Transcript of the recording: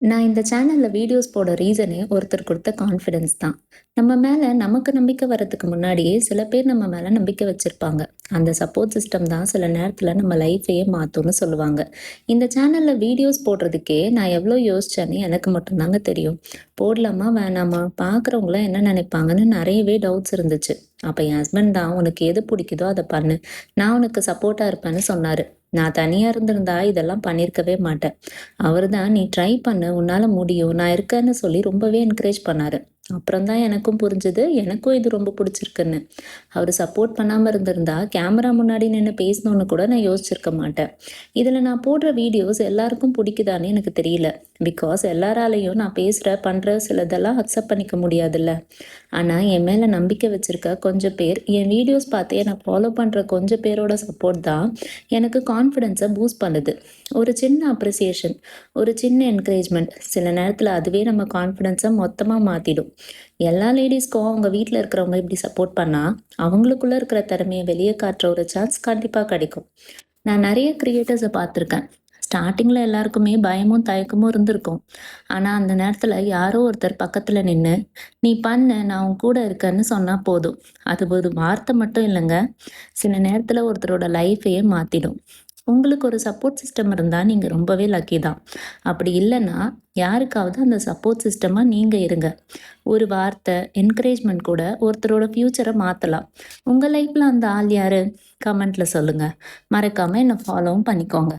நான் இந்த சேனல்ல வீடியோஸ் போட ரீசனே ஒருத்தர் கொடுத்த கான்ஃபிடன்ஸ் தான். நம்ம மேல நமக்கு நம்பிக்கை வர்றதுக்கு முன்னாடியே சில பேர் நம்ம மேல நம்பிக்கை வச்சிருப்பாங்க. அந்த சப்போர்ட் சிஸ்டம் தான் சில நேரத்துல நம்ம லைஃபையே மாத்தும்னு சொல்லுவாங்க. இந்த சேனல்ல வீடியோஸ் போடுறதுக்கே நான் எவ்வளோ யோசிச்சேன்னு எனக்கு மட்டும்தாங்க தெரியும். போடலாமா வேணாமா, பார்க்குறவங்களாம் என்ன நினைப்பாங்கன்னு நிறையவே டவுட்ஸ் இருந்துச்சு. அப்ப என் ஹஸ்பண்ட் தான், உனக்கு எது பிடிக்குதோ அதை பண்ணு, நான் உனக்கு சப்போர்ட்டா இருப்பேன்னு சொன்னாரு. நான் தனியா இருந்திருந்தா இதெல்லாம் பண்ணியிருக்கவே மாட்டேன். அவரு தான், "நீ ட்ரை பண்ணு, உன்னால முடியும், நான் இருக்கேன்னு" சொல்லி ரொம்பவே என்கரேஜ் பண்ணாரு. அப்புறம் தான் எனக்கும் புரிஞ்சது, எனக்கும் இது ரொம்ப பிடிச்சிருக்குன்னு. அவரு சப்போர்ட் பண்ணாம இருந்திருந்தா, கேமரா முன்னாடி நின்னு பேசணும்னு கூட நான் யோசிச்சிருக்க மாட்டேன். இதுல நான் போடுற வீடியோஸ் எல்லாருக்கும் பிடிக்குதான்னு எனக்கு தெரியல. பிகாஸ் எல்லாராலயும் நான் பேசுற, பண்ற சிலதெல்லாம் அக்செப்ட் பண்ணிக்க முடியாதுல்ல. ஆனா என் மேல நம்பிக்கை வச்சிருக்க கொஞ்சம் பேர், என் வீடியோஸ் பார்த்து என்ன ஃபாலோ பண்ற கொஞ்சம் பேரோட சப்போர்ட் தான் எனக்கு கான்ஃபிடென்ஸை பூஸ்ட் பண்ணுது. ஒரு சின்ன அப்ரிசியேஷன், ஒரு சின்ன என்கரேஜ்மெண்ட் சில நேரத்தில் அதுவே நம்ம கான்ஃபிடென்ஸை மொத்தமாக மாற்றிடும். எல்லா லேடிஸ்க்கும் அவங்க வீட்டில் இருக்கிறவங்க இப்படி சப்போர்ட் பண்ணால் அவங்களுக்குள்ள இருக்கிற திறமையை வெளியே காட்டுற ஒரு சான்ஸ் கண்டிப்பாக கிடைக்கும். நான் நிறைய கிரியேட்டர்ஸை பார்த்துருக்கேன். ஸ்டார்டிங்கில் எல்லாருக்குமே பயமும் தயக்கமும் இருந்திருக்கும். ஆனால் அந்த நேரத்தில் யாரோ ஒருத்தர் பக்கத்தில் நின்று, "நீ பண்ணு, நான் உன் கூட இருக்கேன்னு" சொன்னால் போதும். அது ஒரு வார்த்தை மட்டும் இல்லைங்க, சில நேரத்தில் ஒருத்தரோட லைஃபையே மாற்றிடும். உங்களுக்கு ஒரு சப்போர்ட் சிஸ்டம் இருந்தால் நீங்கள் ரொம்பவே லக்கி தான். அப்படி இல்லைன்னா யாருக்காவது அந்த சப்போர்ட் சிஸ்டமாக நீங்கள் இருங்க. ஒரு வார்த்தை, என்கரேஜ்மெண்ட் கூட ஒருத்தரோட ஃப்யூச்சரை மாற்றலாம். உங்கள் லைஃப்பில் அந்த ஆள் யாரு? கமெண்ட்டில் சொல்லுங்கள். மறக்காமல் என்னை ஃபாலோவும் பண்ணிக்கோங்க.